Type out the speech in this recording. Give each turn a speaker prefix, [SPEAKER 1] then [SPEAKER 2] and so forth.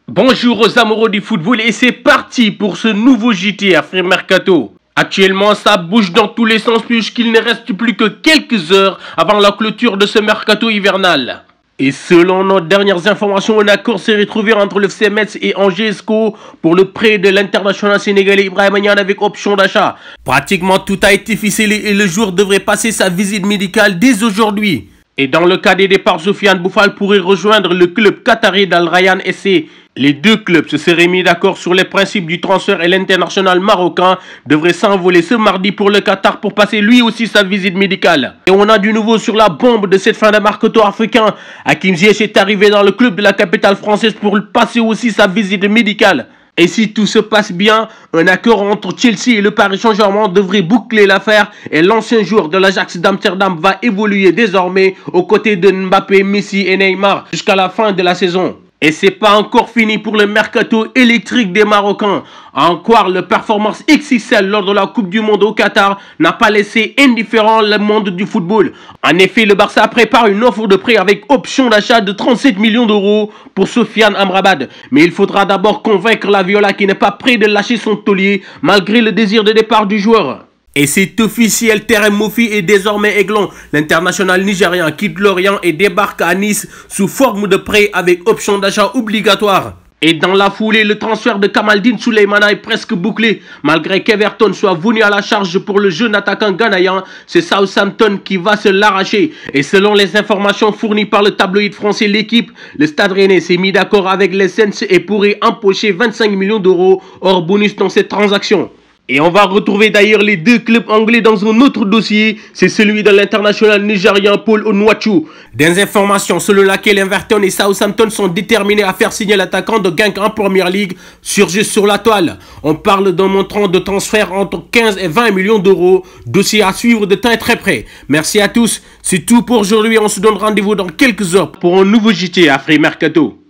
[SPEAKER 1] Bonjour aux amoureux du football et c'est parti pour ce nouveau JT Afri Mercato. Actuellement, ça bouge dans tous les sens puisqu'il ne reste plus que quelques heures avant la clôture de ce mercato hivernal. Et selon nos dernières informations, un accord s'est retrouvé entre le FC Metz et Angers SCO pour le prêt de l'international sénégalais Ibrahima Niane avec option d'achat. Pratiquement tout a été ficelé et le joueur devrait passer sa visite médicale dès aujourd'hui. Et dans le cas des départs, Sofiane Boufal pourrait rejoindre le club qatari d'Al Rayyan SC. Les deux clubs se seraient mis d'accord sur les principes du transfert et l'international marocain devrait s'envoler ce mardi pour le Qatar pour passer lui aussi sa visite médicale. Et on a du nouveau sur la bombe de cette fin de mercato africain. Hakim Ziyech est arrivé dans le club de la capitale française pour passer aussi sa visite médicale. Et si tout se passe bien, un accord entre Chelsea et le Paris Saint-Germain devrait boucler l'affaire et l'ancien joueur de l'Ajax d'Amsterdam va évoluer désormais aux côtés de Mbappé, Messi et Neymar jusqu'à la fin de la saison. Et c'est pas encore fini pour le mercato électrique des Marocains. Encore, le performance XXL lors de la Coupe du Monde au Qatar n'a pas laissé indifférent le monde du football. En effet, le Barça prépare une offre de prêt avec option d'achat de 37 millions d'euros pour Sofiane Amrabat. Mais il faudra d'abord convaincre la Viola qui n'est pas prêt de lâcher son taulier malgré le désir de départ du joueur. Et c'est officiel, Terem Moffi est désormais aiglon. L'international nigérian quitte Lorient et débarque à Nice sous forme de prêt avec option d'achat obligatoire. Et dans la foulée, le transfert de Kamaldine Souleymana est presque bouclé. Malgré qu'Everton soit venu à la charge pour le jeune attaquant ghanéen, c'est Southampton qui va se l'arracher. Et selon les informations fournies par le tabloïd français L'équipe, le Stade Rennais s'est mis d'accord avec les Saints et pourrait empocher 25 millions d'euros hors bonus dans cette transaction. Et on va retrouver d'ailleurs les deux clubs anglais dans un autre dossier, c'est celui de l'international nigérian Paul Onuachu. Des informations selon laquelle Everton et Southampton sont déterminés à faire signer l'attaquant de Genk en Premier League surgissent sur la toile. On parle d'un montant de transfert entre 15 et 20 millions d'euros, dossier à suivre de très près. Merci à tous, c'est tout pour aujourd'hui, on se donne rendez-vous dans quelques heures pour un nouveau JT Afri Mercato.